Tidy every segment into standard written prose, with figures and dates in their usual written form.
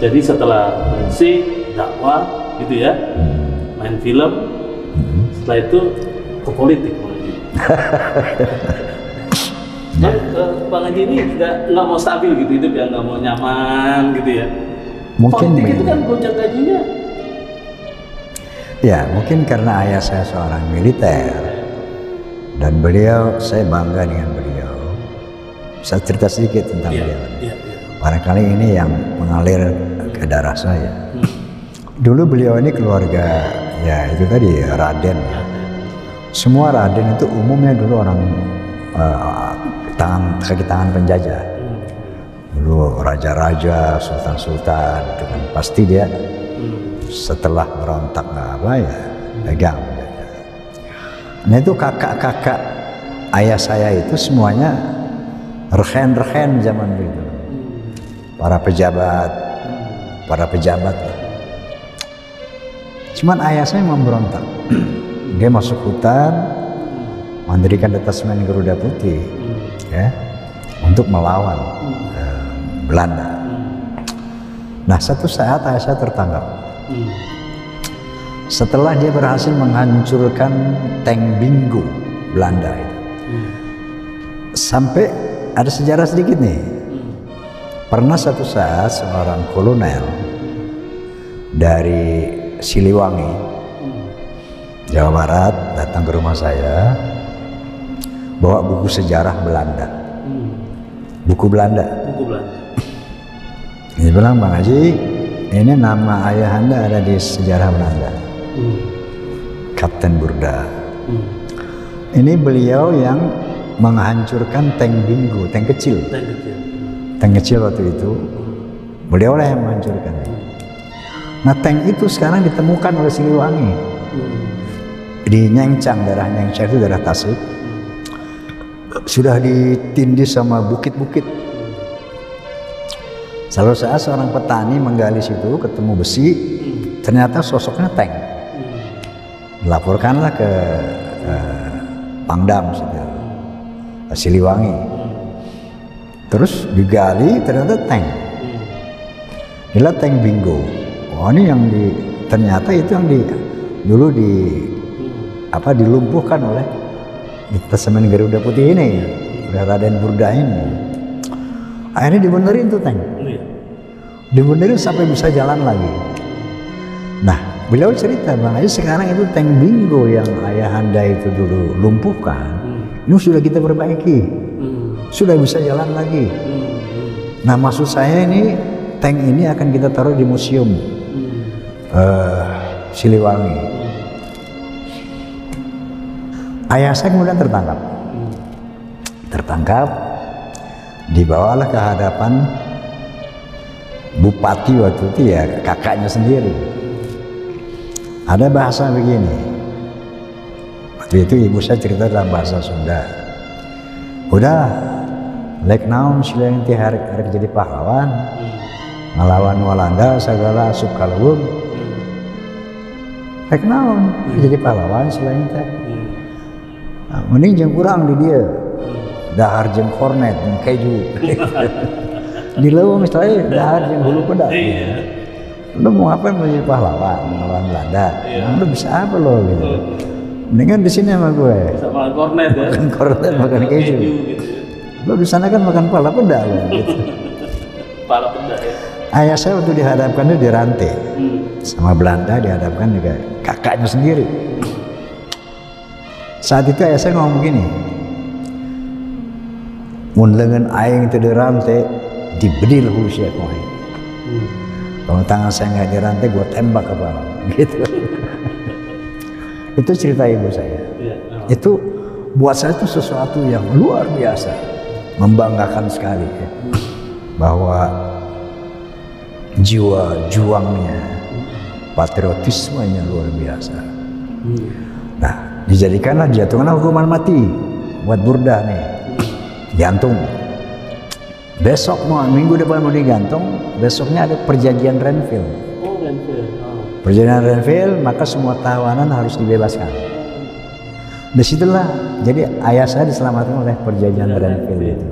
Jadi setelah musik, dakwah gitu ya, main film, setelah itu ke politik malah gitu. Kan Bang Haji ini nggak mau stabil gitu hidup ya, nggak mau nyaman gitu ya. Mungkin politik itu kan gonjang gajinya. Ya, mungkin karena ayah saya seorang militer dan beliau, saya bangga dengan beliau. Saya cerita sedikit tentang beliau. Barangkali ini yang mengalir ke darah saya. Dulu beliau ini keluarga, ya itu tadi Raden ya. Semua Raden itu umumnya dulu orang kaki tangan penjajah. Dulu raja-raja, sultan-sultan, itu kan pasti dia setelah berontak nggak apa ya pegang. Nah itu kakak-kakak ayah saya itu semuanya rehen-rehen zaman itu, para pejabat lah. Cuman ayah saya memberontak. Dia masuk hutan, mendirikan detasmen Garuda Putih ya, untuk melawan Belanda. Nah satu saat ayah saya tertangkap. Setelah dia berhasil menghancurkan tank Bingo Belanda itu. Sampai ada sejarah sedikit nih. Pernah satu saat seorang kolonel dari Siliwangi, Jawa Barat, datang ke rumah saya bawa buku sejarah Belanda. Buku Belanda. Dia bilang, Bang Haji, ini nama ayah Anda ada di sejarah Belanda. Kapten Burda. Ini beliau yang menghancurkan tank Bingo, tank kecil. Tank kecil waktu itu. Beliau lah yang menghancurkan. Nah tank itu sekarang ditemukan oleh Siliwangi. Di Nyencang, daerah Nyencang itu daerah Tasik. Sudah ditindih sama bukit-bukit. Selalu saat seorang petani menggali situ, ketemu besi, ternyata sosoknya tank. Dilaporkanlah ke Pangdam situ, Siliwangi. Terus digali, ternyata tank. Inilah tank Bingo. Oh ini yang ternyata itu yang dulu dilumpuhkan oleh detasemen Garuda Putih ini, oleh Raden Burda ini. Akhirnya dibenerin tuh tank. Dibenerin sampai bisa jalan lagi. Nah, beliau cerita, Bang Haji, sekarang itu tank Bingo yang ayah Anda itu dulu lumpuhkan, ini sudah kita perbaiki. Sudah bisa jalan lagi. Nah, maksud saya ini tank ini akan kita taruh di museum Siliwangi. Ayah saya kemudian tertangkap, dibawalah ke hadapan bupati waktu itu, ya kakaknya sendiri. Ada bahasa begini, waktu itu ibu saya cerita dalam bahasa Sunda. Udah, lek naon sila nanti hari jadi pahlawan, ngelawan Walanda segala asup kalung. Lek naon jadi pahlawan sila nanti. Nah, mending jeung kurang di dia, dahar jeung kornet, jeung keju. Di leuweung misalnya dahar jeung hulu kuda. Lu mau ngapain menjadi pahlawan melawan Belanda? Lu bisa apa lo gitu? Mendingan di sini sama gue. Sama kornet ya. Makan kornet, makan keju. Gitu. Lo di sana kan makan pala peda lo gitu. Pala peda ya. Ayah saya waktu dihadapkan itu dirantai sama Belanda, dihadapkan juga kakaknya sendiri. Saat itu ayah saya ngomong begini, mun leungeun aing teu dirantai dibedil hulu sia ku aing. Kalau tangan saya nggak dirantai, gue tembak kepala, gitu. Itu cerita ibu saya. Itu buat saya itu sesuatu yang luar biasa, membanggakan sekali ya. Bahwa jiwa juangnya, patriotismenya luar biasa. Nah, dijadikanlah jatuhkanlah hukuman mati buat Burda nih, gantung. Besok minggu depan mau digantung, besoknya ada perjanjian Renville. Oh, Renville. Perjanjian Renville, maka semua tahanan harus dibebaskan. Disitulah, jadi ayah saya diselamatkan oleh perjanjian Renville itu.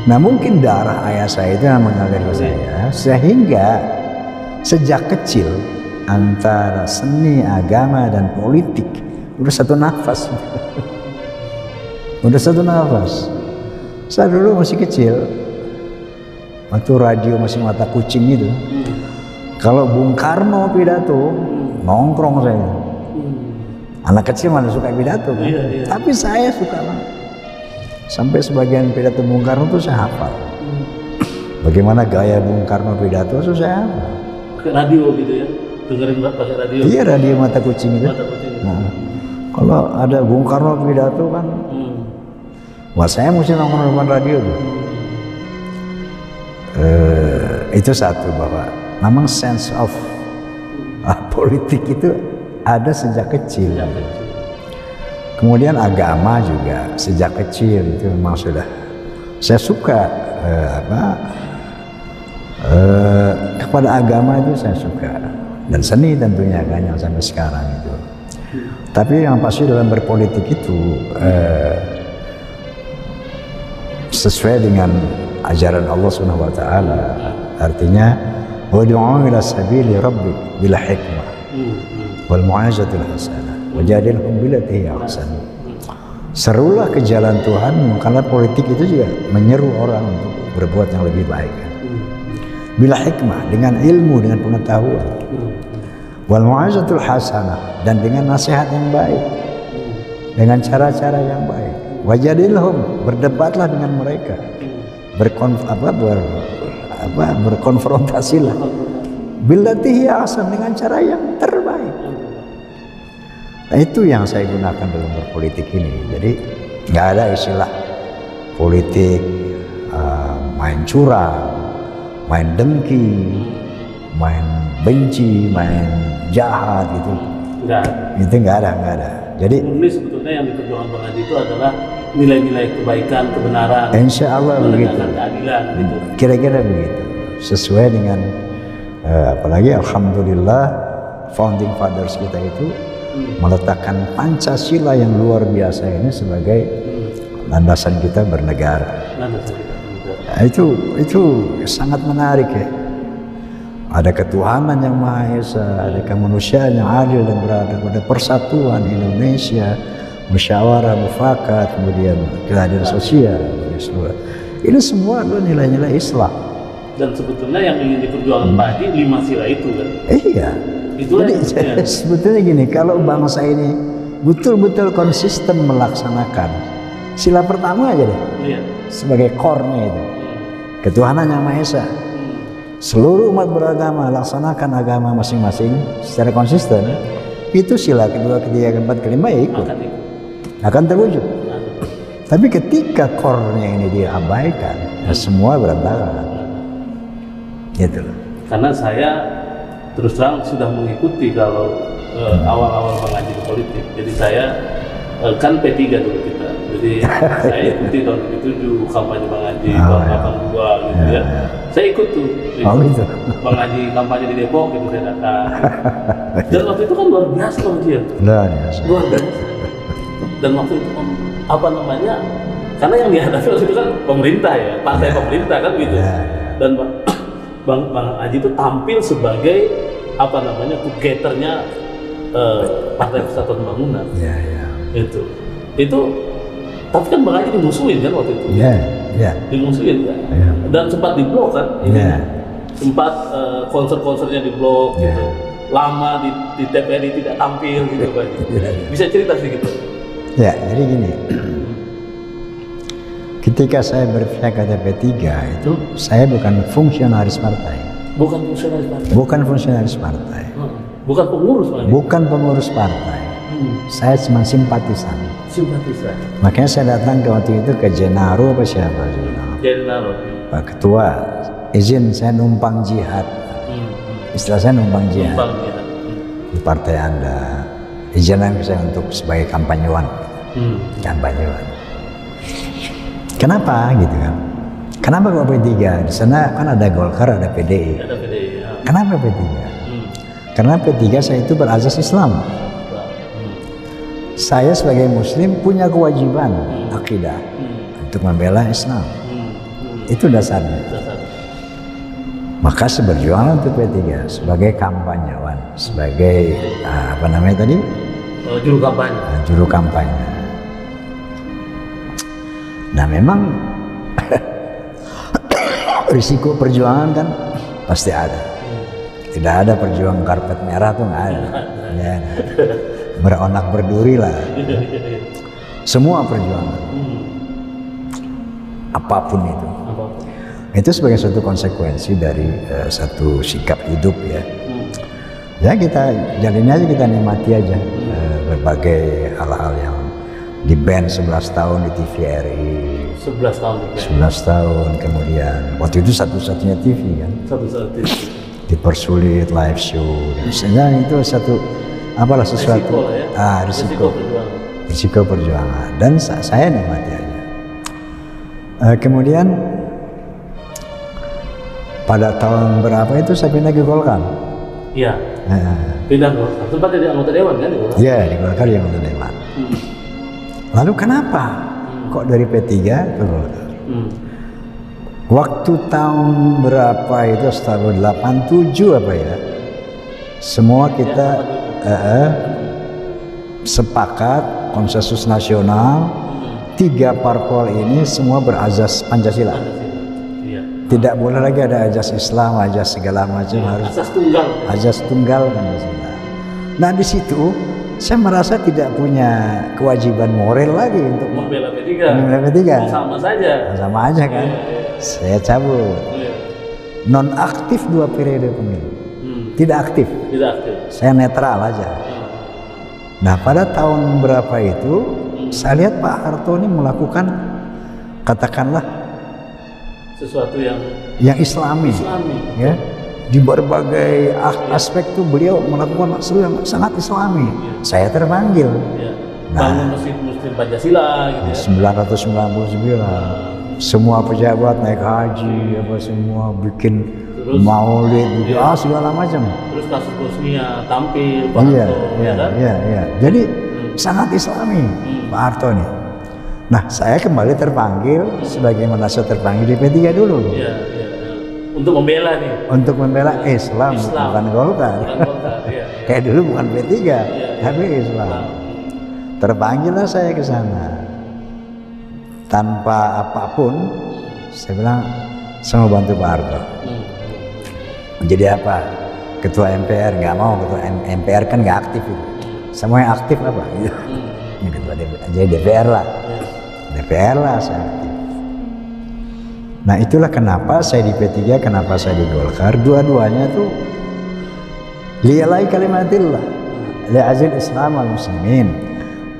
Nah mungkin darah ayah saya itu yang mengalir ke saya, sehingga sejak kecil antara seni, agama, dan politik udah satu nafas. Udah satu nafas. Saya dulu masih kecil, waktu radio masih mata kucing itu, kalau Bung Karno pidato, nongkrong saya. Anak kecil mana suka pidato kan? Tapi saya suka banget. Sampai sebagian pidato Bung Karno itu saya hafal. Bagaimana gaya Bung Karno pidato itu saya hafal. Pakai radio gitu ya? Dengerin pakai radio? Iya, radio mata kucing itu. Mata kucing. Nah, kalau ada Bung Karno pidato kan, wah saya mesti nongkrong radio tuh. Itu satu, bahwa memang sense of politik itu ada sejak kecil. Kemudian agama juga sejak kecil itu memang sudah saya suka kepada agama itu saya suka, dan seni tentunya kan yang sampai sekarang itu. Tapi yang pasti dalam berpolitik itu sesuai dengan ajaran Allah Subhanahu wa taala. Artinya wad'u ila sabili rabbik bil hikmah wal mau'izatil hasanah wajadilhum billati hiya ahsan. Serulah ke jalan Tuhan, karena politik itu juga menyeru orang untuk berbuat yang lebih baik. Bila hikmah, dengan ilmu, dengan pengetahuan. Wal mau'izatul hasanah, dan dengan nasihat yang baik, dengan cara-cara yang baik. Wajadilhum, berdebatlah dengan mereka, berkonfrontasilah. Billati hiya ahsan, dengan cara yang terbaik. Nah, itu yang saya gunakan dalam berpolitik ini. Jadi nggak ada istilah politik main curang, main dengki, main benci, main jahat gitu. Enggak. Itu nggak ada. Jadi ini sebetulnya yang diperjuangkan Bang Haji itu adalah nilai-nilai kebaikan, kebenaran, insya Allah begitu. Keadilan, gitu. Kira-kira begitu. Sesuai dengan apalagi alhamdulillah founding fathers kita itu meletakkan Pancasila yang luar biasa ini sebagai landasan kita bernegara. Nah, itu sangat menarik ya. Ada ketuhanan yang Maha Esa, ada kemanusiaan yang adil dan beradab, ada persatuan Indonesia, musyawarah mufakat, kemudian keadilan sosial. Ini semua adalah nilai-nilai Islam. Dan sebetulnya yang ingin diperjuangkan Pak Haji 5 sila itu kan? Iya. Jadi sebetulnya gini, kalau bangsa ini betul-betul konsisten melaksanakan sila pertama aja deh, sebagai core-nya itu, ketuhanan yang Maha Esa. Seluruh umat beragama laksanakan agama masing-masing secara konsisten, itu sila kedua, ketiga, keempat, kelima ya ikut, akan terwujud. Tapi ketika core-nya ini diabaikan, ya semua berantakan. Gitu loh. Karena saya terus terang sudah mengikuti kalau awal-awal mengaji di politik. Jadi saya kan P3 dulu kita. Jadi saya ikuti tahun 77 kampanye Bang Haji tahun 82 gitu ya. Saya ikut tuh. Gitu. Bang Haji kampanye di Depok gitu saya datang. Dan waktu itu kan luar biasa Bang Haji ya. Luar biasa. Dan waktu itu kan apa namanya? Karena yang dihadapi waktu itu kan pemerintah ya, partai pemerintah kan gitu. Dan Bang Haji itu tampil sebagai apa namanya together-nya Partai Persatuan Pembangunan. Itu tapi kan Bang Haji dimusuhin kan waktu itu. Dimusuhin kan. Dan sempat diblok kan. Sempat konser-konsernya diblok gitu. Lama di TPRI tidak tampil gitu kan. Bisa cerita sedikit? Ya, jadi gini. Ketika saya berpihak ke TP3 itu saya bukan fungsionaris partai. Bukan fungsionaris partai. Bukan fungsionaris partai. Bukan pengurus partai. Bukan pengurus partai. Saya cuma simpatisan. Simpatisan. Makanya saya datang ke waktu itu ke Jenaro apa siapa? Jenaro. Pak Ketua, izin saya numpang jihad. Istilah saya numpang jihad. Di partai Anda. Izinkan saya untuk sebagai kampanyewan. Kampanyewan. Kenapa gitu kan? Kenapa kok P3? Di sana kan ada Golkar, ada PDI. Ada PDI. Ya. Kenapa P3? Karena P3 saya itu berazas Islam. Saya sebagai Muslim punya kewajiban akidah untuk membela Islam. Itu dasarnya. Maka berjuang untuk P3 sebagai kampanyawan, sebagai apa namanya tadi? Juru kampanye. Juru kampanye. Nah memang risiko perjuangan kan pasti ada. Tidak ada perjuangan karpet merah tuh nggak ada. Ya, beronak berduri lah. Semua perjuangan, apapun itu. Itu sebagai suatu konsekuensi dari satu sikap hidup ya. Ya kita jalani aja, kita nikmati aja berbagai hal-hal yang di band 11 tahun di TVRI. 11 tahun di band. 11 tahun kemudian waktu itu satu-satunya TV kan. Satu-satunya TV. Dipersulit live show. Misalnya itu satu apalah sesuatu. Risiko, risiko perjuangan. Dan saya nikmati aja. Kemudian pada tahun berapa itu saya pindah ke Golkar. Iya. Pindah ke Golkar. Sempat jadi anggota dewan kan? Iya, di Golkar yang anggota dewan. Lalu kenapa kok dari P3 ke Golkar? Waktu tahun berapa itu, tahun 87 apa ya? Semua kita sepakat konsensus nasional 3 parpol ini semua berazas Pancasila. Tidak boleh lagi ada ajas Islam, ajas segala macam, harus ajas tunggal Pancasila. Nah di situ saya merasa tidak punya kewajiban moral lagi untuk membela P3. Membela P3. Sama saja. Sama aja kan. Saya cabut. Non aktif 2 periode pemilu. Tidak aktif. Tidak aktif. Saya netral aja. Nah pada tahun berapa itu saya lihat Pak Harto ini melakukan katakanlah sesuatu yang islami. Ya. Di berbagai aspek tuh beliau melakukan sesuatu yang sangat islami. Saya terpanggil. Bangun Masjid Pancasila gitu ya. 1999. Semua pejabat naik haji, apa semua bikin maulid, segala macam. Terus kasus Bosnia tampil, Pak Harto. Iya. Jadi sangat islami Pak Harto nih. Nah, saya kembali terpanggil sebagaimana saya terpanggil di P3 dulu. Iya. Untuk membela nih. Untuk membela Islam. Bukan Golkar. Kayak dulu bukan P3, tapi Islam. Terpanggillah saya ke sana. Tanpa apapun, saya bilang saya mau bantu Pak Harto. Jadi apa? Ketua MPR nggak mau, ketua MPR kan nggak aktif itu. Semua yang aktif apa? Ketua DPR, jadi DPR lah. DPR lah saya aktif. Nah itulah kenapa saya di P3, kenapa saya di Golkar. Dua-duanya tuh liyalai kalimatillah, li'azil Islam wal muslimin.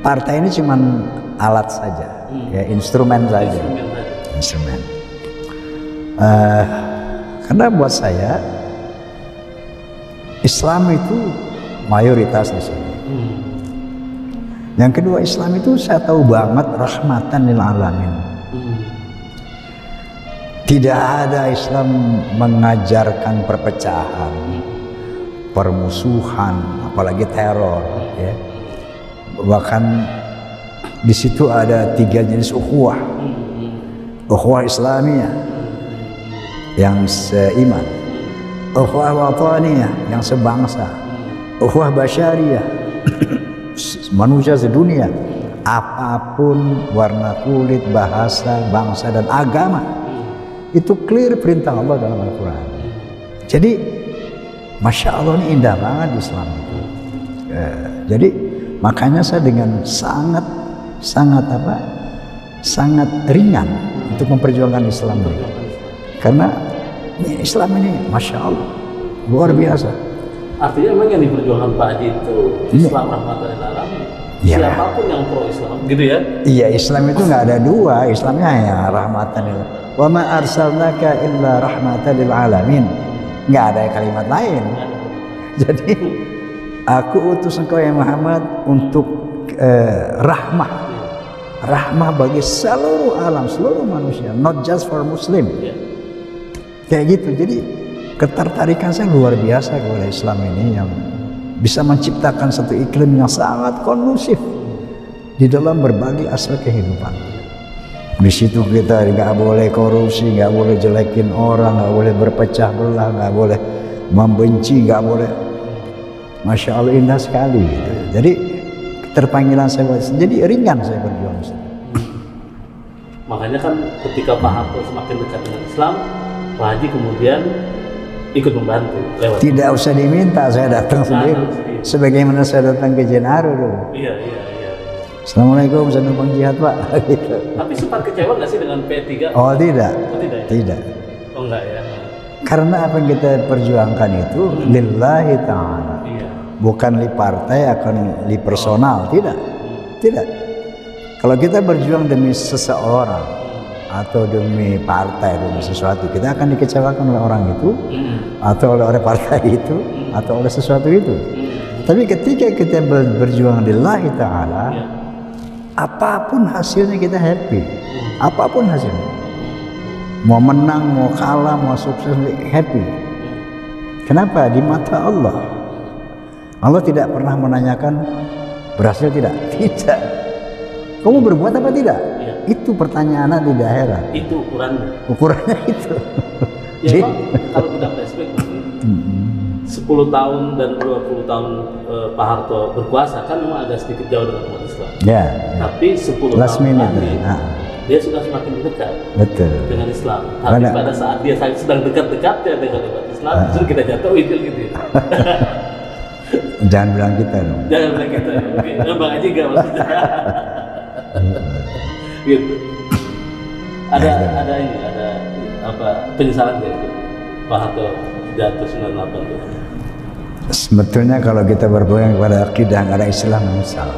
Partai ini cuman alat saja, ya instrumen saja. Instrumen. Karena buat saya Islam itu mayoritas di sini. Yang kedua, Islam itu saya tahu banget rahmatan lil alamin. Tidak ada Islam mengajarkan perpecahan, permusuhan, apalagi teror. Ya. Bahkan di situ ada 3 jenis ukhuwah. Ukhuwah Islamiyah yang seiman, ukhuwah wataniyah yang sebangsa, ukhuwah basyariyah manusia sedunia, apapun warna kulit, bahasa, bangsa dan agama. Itu clear perintah Allah dalam Al-Quran. Jadi Masya Allah ini indah banget Islam itu. Jadi makanya saya dengan sangat ringan untuk memperjuangkan Islam ini. Karena Islam ini Masya Allah luar biasa. Artinya memang yang diperjuangkan Pak Haji itu Islam rahmatan lil alamin. Siapapun yang pro Islam, gitu ya? Iya, Islam itu nggak ada dua. Islamnya yang rahmatan lil alamin. Wa ma arsalnaka illa rahmatan lil alamin. Nggak ada kalimat lain. Jadi aku utus engkau ya Muhammad untuk rahmah bagi seluruh alam, seluruh manusia, not just for Muslim. Kayak gitu. Jadi ketertarikan saya luar biasa kepada Islam ini yang bisa menciptakan satu iklim yang sangat kondusif di dalam berbagai aspek kehidupan. Di situ kita nggak boleh korupsi, nggak boleh jelekin orang, nggak boleh berpecah belah, nggak boleh membenci, nggak boleh. Masya Allah, indah sekali gitu. Jadi terpanggilan saya, jadi ringan saya berjuang. Makanya kan ketika Pak Harto semakin dekat dengan Islam, Pak Haji kemudian ikut membantu lewat. Tidak usah diminta, saya datang sendiri. Sebagaimana saya datang ke Jenaro dulu. Iya. Assalamualaikum, saya numpang jihad Pak. Gitu. Tapi sempat kecewa nggak sih dengan P3? Oh tidak. Oh, tidak. Tidak. Oh enggak ya. Karena apa yang kita perjuangkan itu lillahi ta'ala. Iya. Bukan li partai, akan li personal, tidak. Tidak. Kalau kita berjuang demi seseorang atau demi partai, demi sesuatu, kita akan dikecewakan oleh orang itu atau oleh partai itu atau oleh sesuatu itu. Tapi ketika kita berjuang lillahi ta'ala, apapun hasilnya kita happy. Apapun hasilnya. Mau menang, mau kalah, mau sukses, happy. Kenapa? Di mata Allah. Allah tidak pernah menanyakan berhasil tidak? Tidak. Kamu berbuat apa tidak? Iya. Itu pertanyaan di akhirat. Itu ukurannya. Ukurannya itu. Ya Pak, kalau kita flashback 10 tahun dan 20 tahun Pak Harto berkuasa kan memang agak sedikit jauh dengan umat Islam. Ya. Tapi 10 last tahun minute, lagi dia sudah semakin dekat dengan Islam. Tapi pada saat dia sedang dekat-dekatnya dengan umat Islam, justru kita jatuh gitu ya. Jangan bilang kita dong. Jangan bilang kita. Bang Haji enggak maksudnya. Gitu. Ada apa penyesalan nggak itu Pak Harto jatuh 98 itu? Sebetulnya kalau kita berpegang kepada akidah nggak ada istilah menyesal.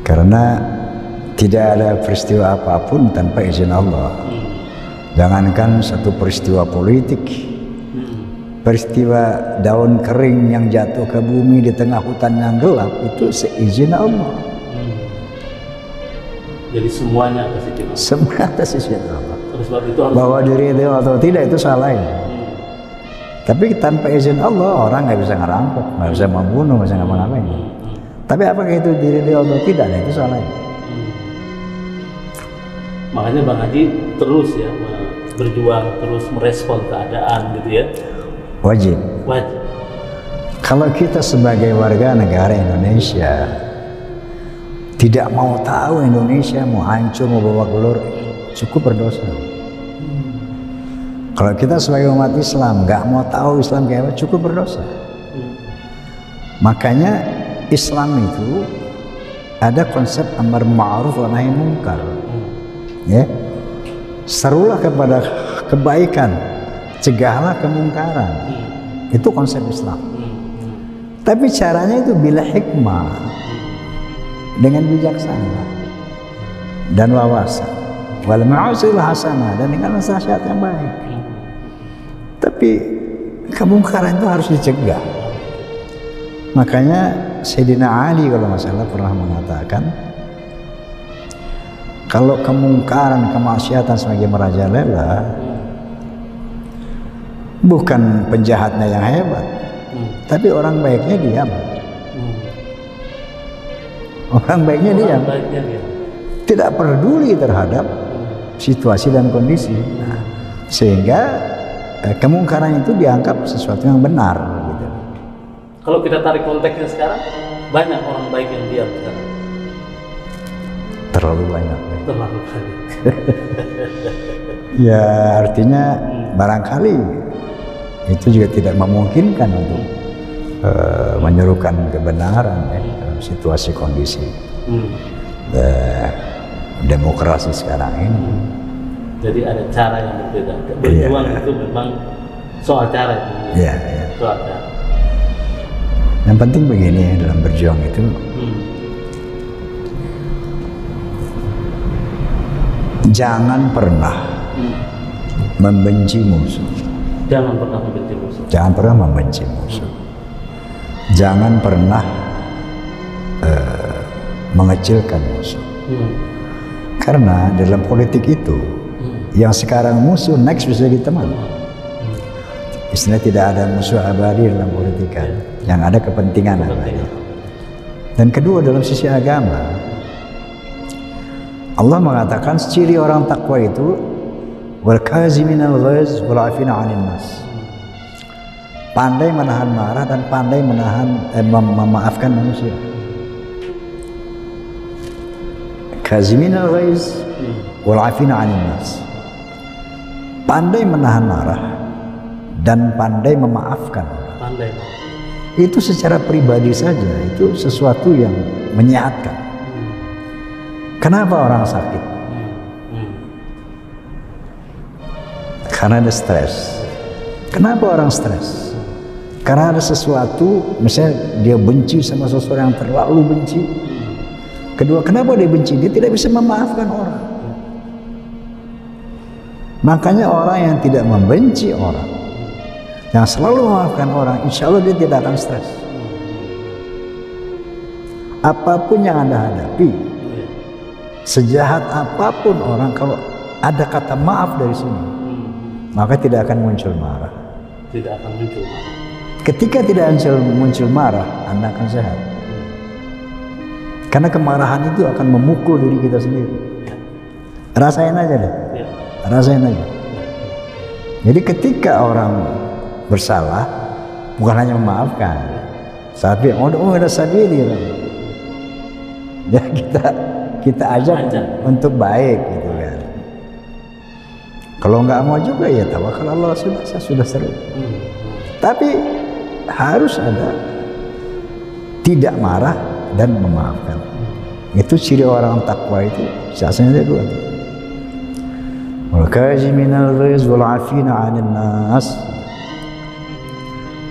Karena tidak ada peristiwa apapun tanpa izin Allah. Jangankan satu peristiwa politik, peristiwa daun kering yang jatuh ke bumi di tengah hutan yang gelap itu seizin Allah. Jadi semuanya atas izin Allah. Semua atas izin Allah. Sebab itu harus bahwa diri itu atau tidak itu salah ya. Tapi tanpa izin Allah orang nggak bisa ngerampok, nggak bisa membunuh, nggak bisa ngapa-ngapain. Tapi apakah itu diri dia atau tidak? Nah, itu salah. Makanya Bang Haji terus ya berjuang, terus merespon keadaan gitu ya. Wajib. Kalau kita sebagai warga negara Indonesia tidak mau tahu Indonesia mau hancur, mau babak belur, cukup berdosa. Kalau kita sebagai umat Islam nggak mau tahu Islam kayak apa, cukup berdosa. Makanya Islam itu ada konsep amar ma'ruf wa nahi munkar. Ya, serulah kepada kebaikan, cegahlah kemungkaran. Itu konsep Islam. Tapi caranya itu bila hikmah, dengan bijaksana dan wawasan. Wal ma'usil hasanah, dan dengan nasihat yang baik. Tapi kemungkaran itu harus dicegah. Makanya Sayyidina Ali kalau nggak salah pernah mengatakan, kalau kemungkaran, kemaksiatan sebagai merajalela, bukan penjahatnya yang hebat, tapi orang baiknya diam. Orang baiknya diam, tidak peduli terhadap situasi dan kondisi. Nah, sehingga kemungkaran itu dianggap sesuatu yang benar. Gitu. Kalau kita tarik konteksnya sekarang, banyak orang baik yang diam sekarang. Terlalu banyak. Terlalu banyak. Ya artinya barangkali itu juga tidak memungkinkan untuk menyerukan kebenaran dalam situasi kondisi demokrasi sekarang ini. Jadi ada cara yang berbeda. Berjuang itu memang soal cara. Iya. Soal cara. Yang penting begini dalam berjuang itu, jangan pernah membenci musuh. Jangan pernah membenci musuh. Jangan pernah membenci musuh. Jangan pernah mengecilkan musuh. Karena dalam politik itu, yang sekarang musuh next bisa jadi teman. Istilah tidak ada musuh abadi dalam politik kan. Yang ada kepentingan abadi. Dan kedua dalam sisi agama, Allah mengatakan ciri orang takwa itu wal kaziminal ghaiz wal 'afina 'anil nas. Pandai menahan marah dan pandai memaafkan manusia. Kaziminal ghaiz wal 'afina 'anil nas. Pandai menahan marah dan pandai memaafkan. Pandai. Itu secara pribadi saja itu sesuatu yang menyehatkan. Kenapa orang sakit? Karena ada stres. Kenapa orang stres? Karena ada sesuatu, misalnya dia benci sama seseorang yang terlalu benci. Kedua, kenapa dia benci? Dia tidak bisa memaafkan orang. Makanya orang yang tidak membenci orang, yang selalu memaafkan orang, insya Allah dia tidak akan stres. Apapun yang Anda hadapi, sejahat apapun orang, kalau ada kata maaf dari sini, maka tidak akan muncul marah. Tidak akan muncul marah. Ketika tidak muncul marah, Anda akan sehat. Karena kemarahan itu akan memukul diri kita sendiri. Rasain aja deh. Rasain aja. Jadi ketika orang bersalah, bukan hanya memaafkan, tapi ada sabili, ya kita ajak untuk baik, gitu kan. Kalau nggak mau juga ya tawakal Allah, sudah seru. Tapi harus ada tidak marah dan memaafkan. Itu ciri orang takwa itu. Biasanya ada dua. Wal kaziminal ghaiz wal 'afina 'anil nas.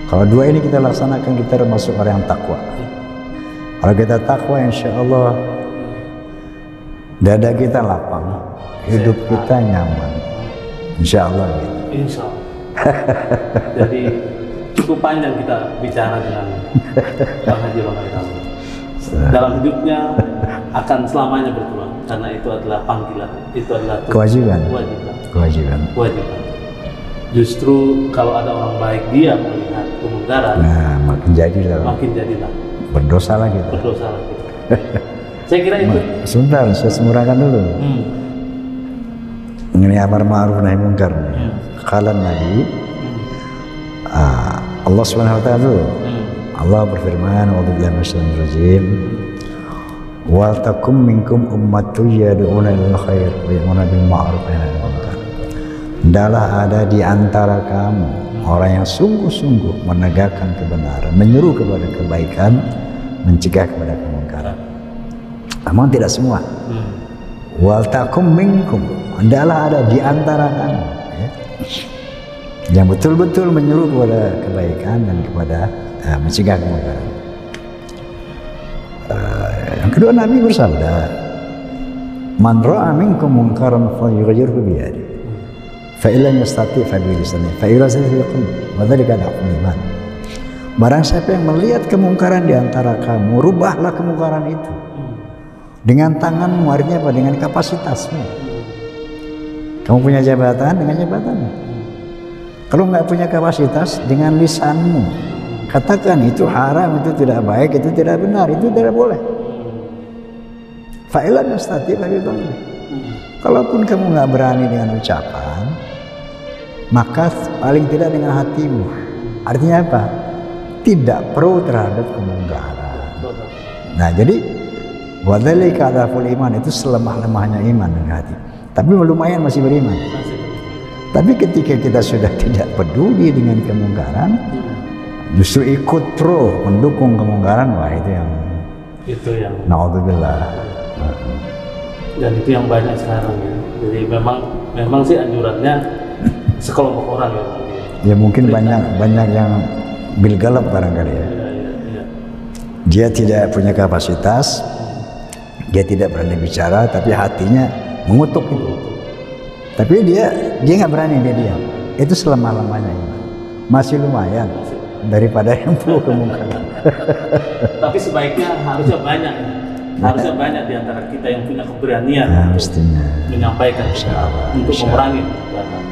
Kalau dua ini kita laksanakan, kita termasuk orang yang takwa. Kalau kita takwa, insya Allah dada kita lapang, hidup kita nyaman. Insya Allah. Insya Allah. Jadi cukup panjang kita bicara dengan Bang Haji Romairama. Dalam hidupnya akan selamanya berjuang, karena itu adalah panggilan, itu adalah kewajiban. Justru kalau ada orang baik dia melihat kemungkaran, nah makin jadilah berdosalah kita. Saya kira itu. Sebentar, saya semurahkan dulu. Ini amar ma'ruf nahi munkar. Kala Nabi Allah Subhanahu wa taala dulu. Allah berfirman, "A'udzubillahi minasyaitonir rajim. Wa takum minkum ummatun yad'una ilal khair wa ya'muruna bil ma'ruf wa yanhauna 'anil munkar." Hendaklah ada di antara kamu orang yang sungguh-sungguh menegakkan kebenaran, menyeru kepada kebaikan, mencegah kepada kemungkaran. Namun tidak semua. Wal takum minkum, hendaklah ada di antara kamu, ya, yang betul-betul menyeru kepada kebaikan dan kepada mencegah kemungkaran. Yang kedua, Nabi bersabda, "Man ra'a minkum munkaran falyughayyirhu bi yadihi, fa illam yastati' fa bi lisanihi, fa idza yastati' bi qalbihi, wa dzalika ad'aful iman." Barang siapa yang melihat kemungkaran di antara kamu, rubahlah kemungkaran itu dengan tanganmu, artinya apa? Dengan kapasitasmu. Kamu punya jabatan, dengan jabatanmu. Kalau nggak punya kapasitas, dengan lisanmu. Katakan itu haram, itu tidak baik, itu tidak benar, itu tidak boleh. Fa'ilan yastati fa bi qalbi. Kalaupun kamu nggak berani dengan ucapan, maka paling tidak dengan hatimu. Artinya apa? Tidak pro terhadap kemungkaran. Nah, jadi wadzalika adaful iman, itu selemah-lemahnya iman dengan hati. Tapi lumayan masih beriman. Tapi ketika kita sudah tidak peduli dengan kemungkaran, justru ikut pro mendukung kemungkaran, wah itu yang naudzubillah. Dan itu yang banyak sekarang ya. Jadi memang sih anjurannya sekelompok orang ya. Ya mungkin banyak yang bilgalap barangkali ya. Dia tidak punya kapasitas, dia tidak berani bicara, tapi hatinya mengutuk itu. Tapi dia nggak berani, dia diam. Itu selemah-lemahnya iman. Masih lumayan daripada yang pro kemungkaran. Tapi sebaiknya harusnya banyak. Harusnya banyak di antara kita yang punya keberanian menyampaikan untuk memerangi kemungkaran,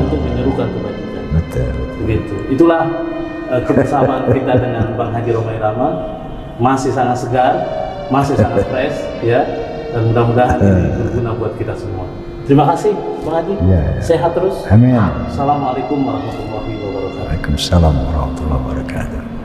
untuk menyerukan kebajikan. Betul. Begitu. Itulah kebersamaan kita dengan Bang Haji Romairama. Masih sangat segar, masih sangat fresh, ya. Dan mudah-mudahan ini berguna buat kita semua. Terima kasih Bang Haji. Sehat terus. Amin. Assalamualaikum warahmatullahi wabarakatuh. Waalaikumsalam warahmatullahi wabarakatuh.